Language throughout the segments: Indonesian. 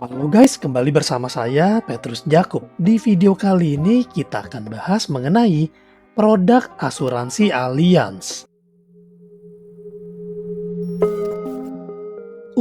Halo guys, kembali bersama saya Petrus Jakub. Di video kali ini kita akan bahas mengenai produk asuransi Allianz.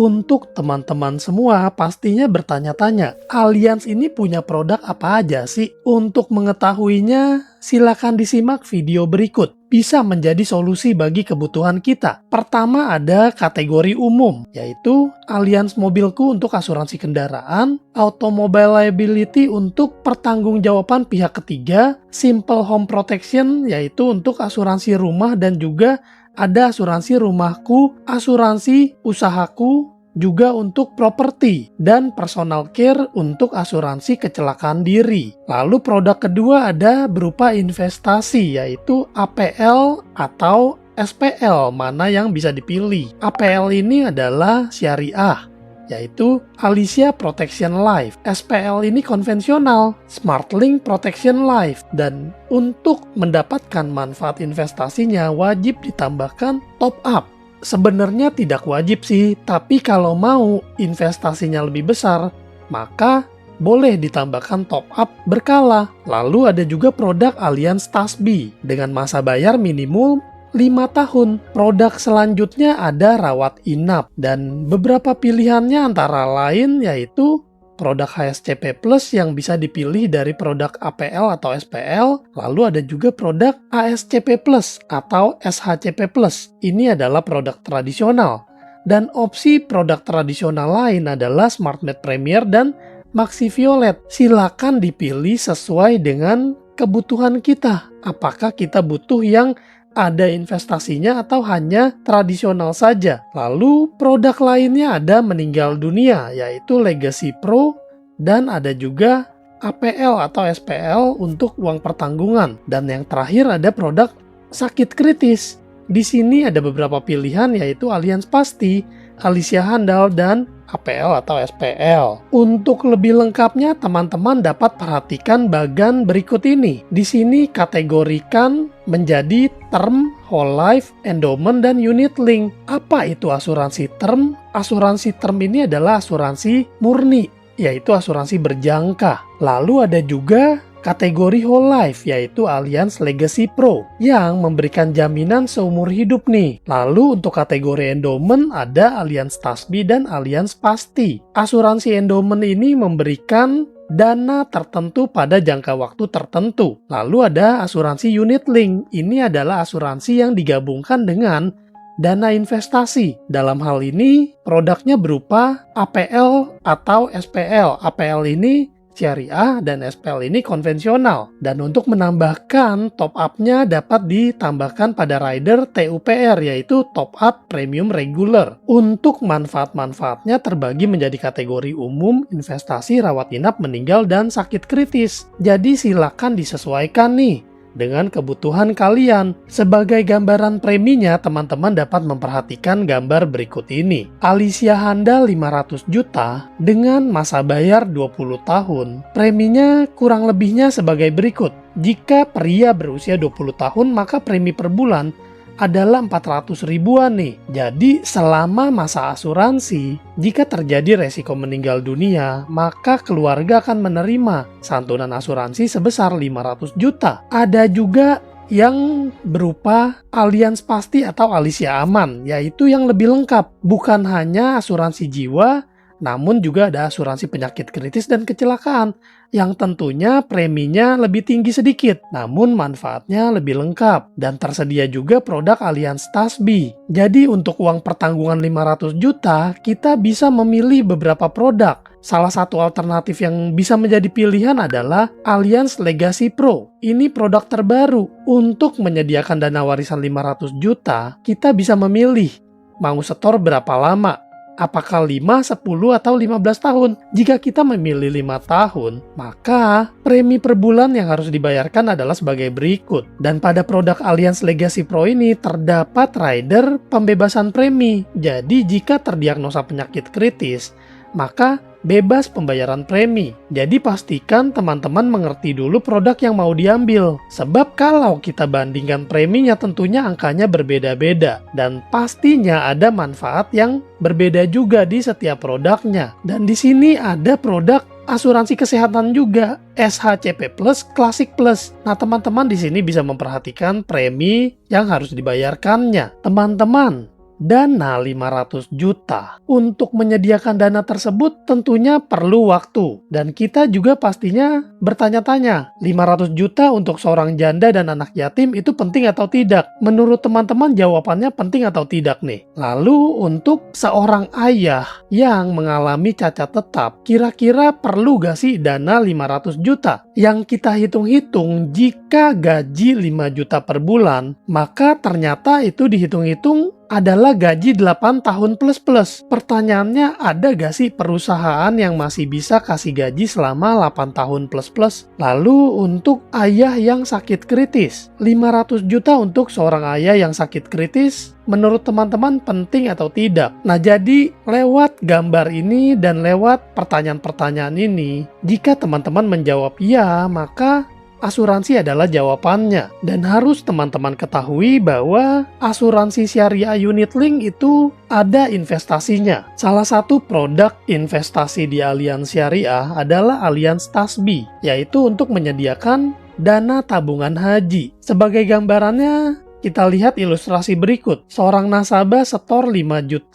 Untuk teman-teman semua pastinya bertanya-tanya, Allianz ini punya produk apa aja sih? Untuk mengetahuinya, silakan disimak video berikut. Bisa menjadi solusi bagi kebutuhan kita. Pertama ada kategori umum, yaitu Allianz Mobilku untuk asuransi kendaraan, Automobile Liability untuk pertanggungjawaban pihak ketiga, Simple Home Protection yaitu untuk asuransi rumah dan juga ada asuransi rumahku, asuransi usahaku, juga untuk properti, dan personal care untuk asuransi kecelakaan diri. Lalu produk kedua ada berupa investasi, yaitu APL atau SPL, mana yang bisa dipilih. APL ini adalah syariah, yaitu Alicia Protection Life. SPL ini konvensional, SmartLink Protection Life. Dan untuk mendapatkan manfaat investasinya wajib ditambahkan top up. Sebenarnya tidak wajib sih, tapi kalau mau investasinya lebih besar, maka boleh ditambahkan top up berkala. Lalu ada juga produk Allianz Tasbi dengan masa bayar minimum 5 tahun. Produk selanjutnya ada rawat inap dan beberapa pilihannya antara lain yaitu produk HSCP Plus yang bisa dipilih dari produk APL atau SPL. Lalu ada juga produk ASCP Plus atau SHCP Plus. Ini adalah produk tradisional. Dan opsi produk tradisional lain adalah SmartMed Premier dan Maxi Violet. Silakan dipilih sesuai dengan kebutuhan kita. Apakah kita butuh yang ada investasinya atau hanya tradisional saja. Lalu produk lainnya ada meninggal dunia yaitu Legacy Pro dan ada juga APL atau SPL untuk uang pertanggungan. Dan yang terakhir ada produk sakit kritis. Di sini ada beberapa pilihan yaitu Allianz Pasti, Alicia Handal, dan APL atau SPL. Untuk lebih lengkapnya, teman-teman dapat perhatikan bagian berikut ini. Di sini kategorikan menjadi term, whole life, endowment, dan unit link. Apa itu asuransi term? Asuransi term ini adalah asuransi murni, yaitu asuransi berjangka. Lalu ada juga kategori whole life, yaitu Allianz Legacy Pro yang memberikan jaminan seumur hidup nih. Lalu untuk kategori endowment ada Allianz Tasbi dan Allianz Pasti. Asuransi endowment ini memberikan dana tertentu pada jangka waktu tertentu. Lalu ada asuransi unit link. Ini adalah asuransi yang digabungkan dengan dana investasi. Dalam hal ini produknya berupa APL atau SPL. APL ini syariah dan SPL ini konvensional. Dan untuk menambahkan top up-nya dapat ditambahkan pada rider TUPR yaitu top up premium regular. Untuk manfaat-manfaatnya terbagi menjadi kategori umum, investasi, rawat inap, meninggal, dan sakit kritis. Jadi silakan disesuaikan nih dengan kebutuhan kalian. Sebagai gambaran preminya, teman-teman dapat memperhatikan gambar berikut ini. Alicia Handal 500 juta dengan masa bayar 20 tahun. Preminya kurang lebihnya sebagai berikut. Jika pria berusia 20 tahun, maka premi per bulan adalah 400 ribuan nih. Jadi selama masa asuransi, jika terjadi resiko meninggal dunia, maka keluarga akan menerima santunan asuransi sebesar 500 juta. Ada juga yang berupa Allianz Pasti atau Alicia Aman, yaitu yang lebih lengkap. Bukan hanya asuransi jiwa, namun juga ada asuransi penyakit kritis dan kecelakaan yang tentunya preminya lebih tinggi sedikit, namun manfaatnya lebih lengkap. Dan tersedia juga produk Allianz Tasbi. Jadi untuk uang pertanggungan 500 juta, kita bisa memilih beberapa produk. Salah satu alternatif yang bisa menjadi pilihan adalah Allianz Legacy Pro. Ini produk terbaru. Untuk menyediakan dana warisan 500 juta, kita bisa memilih mau setor berapa lama. Apakah 5, 10, atau 15 tahun? Jika kita memilih 5 tahun, maka premi per bulan yang harus dibayarkan adalah sebagai berikut. Dan pada produk Allianz Legacy Pro ini terdapat rider pembebasan premi. Jadi jika terdiagnosa penyakit kritis, maka bebas pembayaran premi. Jadi pastikan teman-teman mengerti dulu produk yang mau diambil. Sebab kalau kita bandingkan preminya tentunya angkanya berbeda-beda. Dan pastinya ada manfaat yang berbeda juga di setiap produknya. Dan di sini ada produk asuransi kesehatan juga, SHCP Plus, Classic Plus. Nah, teman-teman di sini bisa memperhatikan premi yang harus dibayarkannya. Teman-teman, dana 500 juta. Untuk menyediakan dana tersebut tentunya perlu waktu. Dan kita juga pastinya bertanya-tanya, 500 juta untuk seorang janda dan anak yatim itu penting atau tidak? Menurut teman-teman jawabannya penting atau tidak nih? Lalu untuk seorang ayah yang mengalami cacat tetap, kira-kira perlu gak sih dana 500 juta? Yang kita hitung-hitung, jika gaji 5 juta per bulan, maka ternyata itu dihitung-hitung adalah gaji 8 tahun plus-plus. Pertanyaannya, ada gak sih perusahaan yang masih bisa kasih gaji selama 8 tahun plus-plus? Lalu untuk ayah yang sakit kritis, 500 juta untuk seorang ayah yang sakit kritis, menurut teman-teman penting atau tidak? Nah, jadi lewat gambar ini dan lewat pertanyaan-pertanyaan ini, jika teman-teman menjawab ya, maka asuransi adalah jawabannya. Dan harus teman-teman ketahui bahwa asuransi syariah unit link itu ada investasinya. Salah satu produk investasi di Allianz Syariah adalah Allianz Tasbih, yaitu untuk menyediakan dana tabungan haji. Sebagai gambarannya, kita lihat ilustrasi berikut. Seorang nasabah setor 9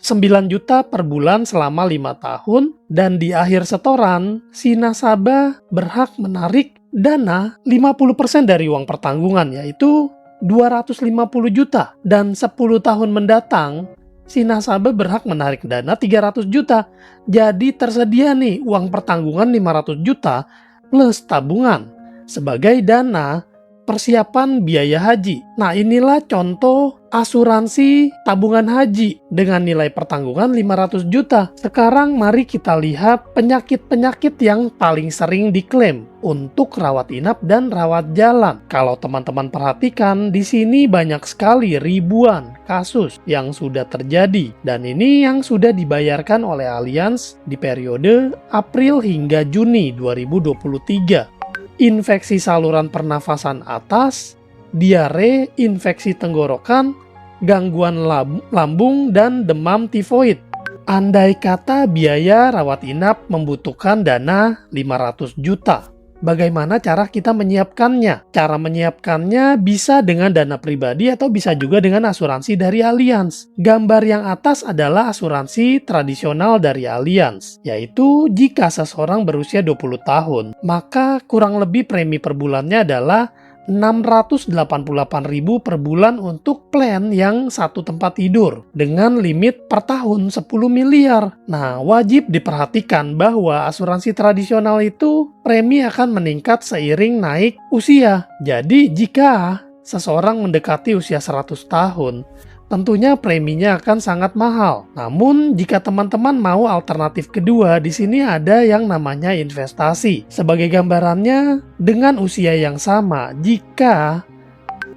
juta per bulan selama 5 tahun, dan di akhir setoran, si nasabah berhak menarik dana 50% dari uang pertanggungan, yaitu 250 juta. Dan 10 tahun mendatang, si nasabah berhak menarik dana 300 juta. Jadi tersedia nih uang pertanggungan 500 juta plus tabungan sebagai dana persiapan biaya haji. Nah, inilah contoh asuransi tabungan haji dengan nilai pertanggungan 500 juta. Sekarang mari kita lihat penyakit-penyakit yang paling sering diklaim untuk rawat inap dan rawat jalan. Kalau teman-teman perhatikan, di sini banyak sekali ribuan kasus yang sudah terjadi. Dan ini yang sudah dibayarkan oleh Allianz di periode April hingga Juni 2023. Infeksi saluran pernafasan atas, diare, infeksi tenggorokan, gangguan lambung, dan demam tifoid. Andai kata biaya rawat inap membutuhkan dana 500 juta. Bagaimana cara kita menyiapkannya? Cara menyiapkannya bisa dengan dana pribadi atau bisa juga dengan asuransi dari Allianz. Gambar yang atas adalah asuransi tradisional dari Allianz, yaitu jika seseorang berusia 20 tahun, maka kurang lebih premi per bulannya adalah 688.000 per bulan untuk plan yang satu tempat tidur dengan limit per tahun 10 miliar. Nah, wajib diperhatikan bahwa asuransi tradisional itu premi akan meningkat seiring naik usia. Jadi, jika seseorang mendekati usia 100 tahun, tentunya preminya akan sangat mahal. Namun, jika teman-teman mau alternatif kedua, di sini ada yang namanya investasi. Sebagai gambarannya, dengan usia yang sama, jika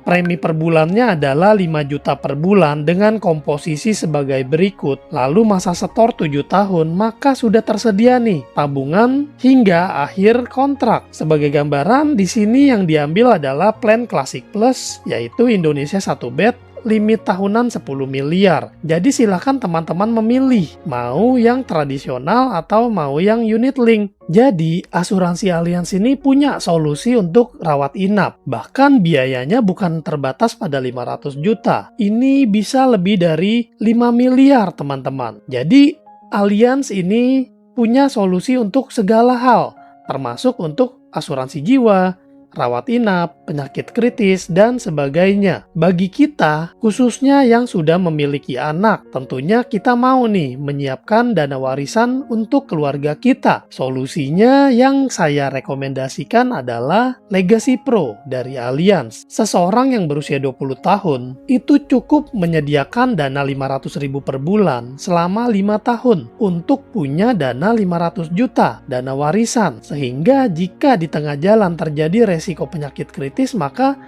premi per bulannya adalah 5 juta per bulan dengan komposisi sebagai berikut, lalu masa setor 7 tahun, maka sudah tersedia nih tabungan hingga akhir kontrak. Sebagai gambaran, di sini yang diambil adalah plan Classic Plus, yaitu Indonesia 1 bed, limit tahunan 10 miliar. Jadi silakan teman-teman memilih mau yang tradisional atau mau yang unit link. Jadi asuransi Allianz ini punya solusi untuk rawat inap. Bahkan biayanya bukan terbatas pada 500 juta. Ini bisa lebih dari 5 miliar teman-teman. Jadi Allianz ini punya solusi untuk segala hal, termasuk untuk asuransi jiwa, rawat inap, penyakit kritis, dan sebagainya. Bagi kita, khususnya yang sudah memiliki anak, tentunya kita mau nih menyiapkan dana warisan untuk keluarga kita. Solusinya yang saya rekomendasikan adalah Legacy Pro dari Allianz. Seseorang yang berusia 20 tahun, itu cukup menyediakan dana 500.000 per bulan selama 5 tahun untuk punya dana 500 juta, dana warisan. Sehingga jika di tengah jalan terjadi resiko penyakit kritis, maka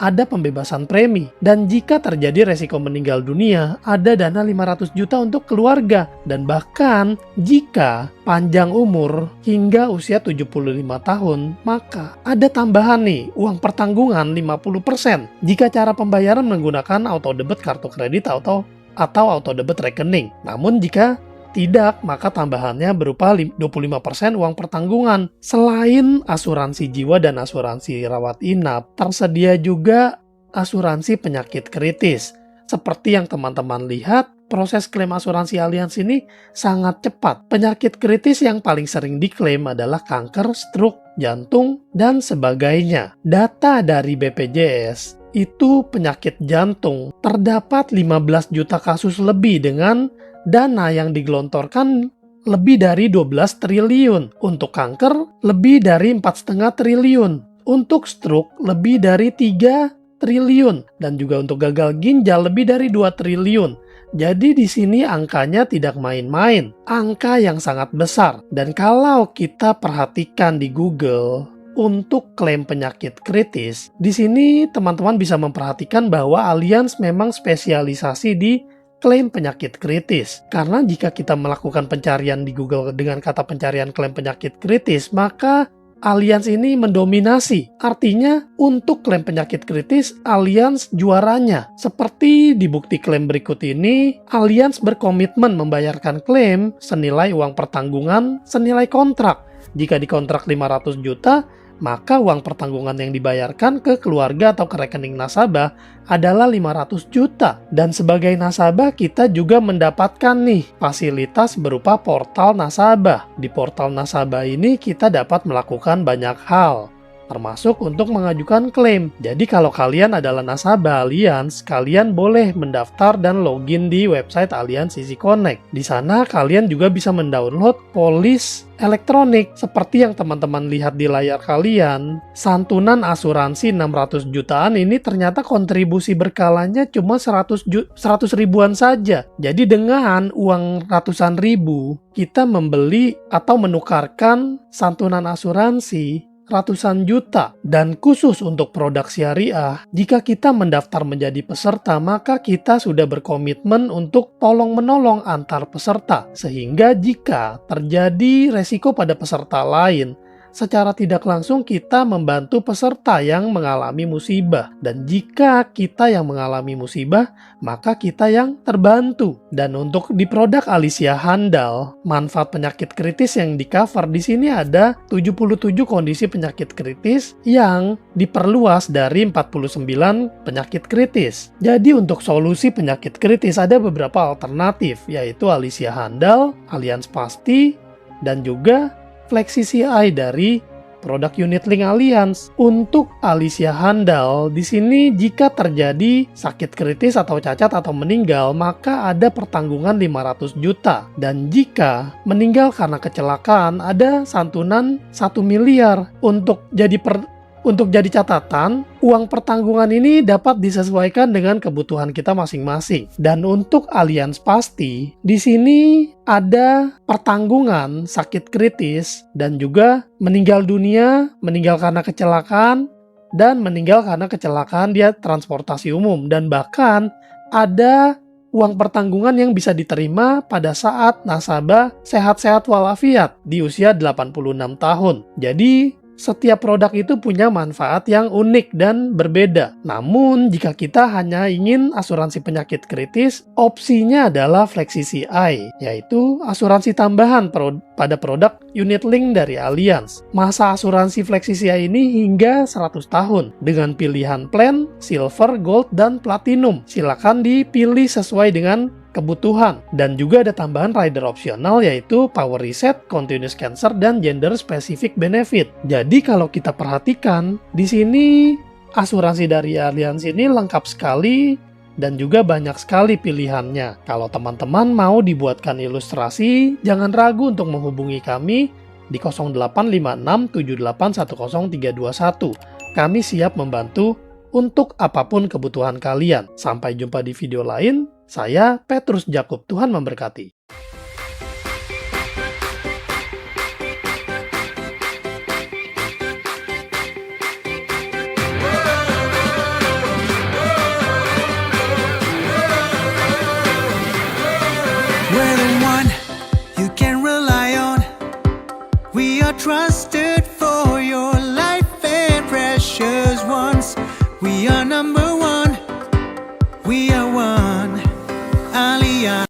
ada pembebasan premi. Dan jika terjadi resiko meninggal dunia, ada dana 500 juta untuk keluarga. Dan bahkan jika panjang umur hingga usia 75 tahun, maka ada tambahan nih, uang pertanggungan 50% jika cara pembayaran menggunakan auto debit kartu kredit atau auto debit rekening. Namun jika tidak, maka tambahannya berupa 25% uang pertanggungan. Selain asuransi jiwa dan asuransi rawat inap, tersedia juga asuransi penyakit kritis. Seperti yang teman-teman lihat, proses klaim asuransi Allianz ini sangat cepat. Penyakit kritis yang paling sering diklaim adalah kanker, stroke, jantung, dan sebagainya. Data dari BPJS, itu penyakit jantung terdapat 15 juta kasus lebih dengan dana yang digelontorkan lebih dari 12 triliun. Untuk kanker, lebih dari 4,5 triliun. Untuk stroke, lebih dari 3 triliun. Dan juga untuk gagal ginjal, lebih dari 2 triliun. Jadi di sini angkanya tidak main-main. Angka yang sangat besar. Dan kalau kita perhatikan di Google, untuk klaim penyakit kritis, di sini teman-teman bisa memperhatikan bahwa Allianz memang spesialisasi di klaim penyakit kritis. Karena jika kita melakukan pencarian di Google dengan kata pencarian klaim penyakit kritis, maka Allianz ini mendominasi. Artinya untuk klaim penyakit kritis, Allianz juaranya. Seperti di bukti klaim berikut ini, Allianz berkomitmen membayarkan klaim senilai uang pertanggungan senilai kontrak. Jika dikontrak 500 juta, maka uang pertanggungan yang dibayarkan ke keluarga atau ke rekening nasabah adalah 500 juta. Dan sebagai nasabah kita juga mendapatkan nih fasilitas berupa portal nasabah. Di portal nasabah ini kita dapat melakukan banyak hal, termasuk untuk mengajukan klaim. Jadi kalau kalian adalah nasabah Allianz, kalian boleh mendaftar dan login di website Allianz Easy Connect. Di sana kalian juga bisa mendownload polis elektronik. Seperti yang teman-teman lihat di layar kalian, santunan asuransi 600 jutaan ini ternyata kontribusi berkalanya cuma 100 ribuan saja. Jadi dengan uang ratusan ribu, kita membeli atau menukarkan santunan asuransi ratusan juta. Dan khusus untuk produk syariah, jika kita mendaftar menjadi peserta, maka kita sudah berkomitmen untuk tolong-menolong antar peserta. Sehingga jika terjadi resiko pada peserta lain, secara tidak langsung kita membantu peserta yang mengalami musibah. Dan jika kita yang mengalami musibah, maka kita yang terbantu. Dan untuk di produk Alicia Handal, manfaat penyakit kritis yang di cover di sini ada 77 kondisi penyakit kritis yang diperluas dari 49 penyakit kritis. Jadi untuk solusi penyakit kritis ada beberapa alternatif, yaitu Alicia Handal, Allianz Pasti, dan juga Flexi CI dari produk unit link Allianz. Untuk Alicia Handal, di sini jika terjadi sakit kritis atau cacat atau meninggal, maka ada pertanggungan 500 juta. Dan jika meninggal karena kecelakaan, ada santunan 1 miliar. Untuk jadi catatan, uang pertanggungan ini dapat disesuaikan dengan kebutuhan kita masing-masing. Dan untuk Allianz Pasti, di sini ada pertanggungan sakit kritis dan juga meninggal dunia, meninggal karena kecelakaan, dan meninggal karena kecelakaan di transportasi umum. Dan bahkan ada uang pertanggungan yang bisa diterima pada saat nasabah sehat-sehat walafiat di usia 86 tahun. Jadi setiap produk itu punya manfaat yang unik dan berbeda. Namun, jika kita hanya ingin asuransi penyakit kritis, opsinya adalah Flexi CI, yaitu asuransi tambahan pada produk unit link dari Allianz. Masa asuransi Flexi CI ini hingga 100 tahun, dengan pilihan plan, silver, gold, dan platinum. Silakan dipilih sesuai dengan kebutuhan. Dan juga ada tambahan rider opsional, yaitu power reset, continuous cancer, dan gender specific benefit. Jadi kalau kita perhatikan di sini asuransi dari Allianz ini lengkap sekali dan juga banyak sekali pilihannya. Kalau teman-teman mau dibuatkan ilustrasi, jangan ragu untuk menghubungi kami di 0856781031. Kami siap membantu untuk apapun kebutuhan kalian. Sampai jumpa di video lain. Saya Petrus Jakub, Tuhan memberkati. We're the one you can rely on. We are trusted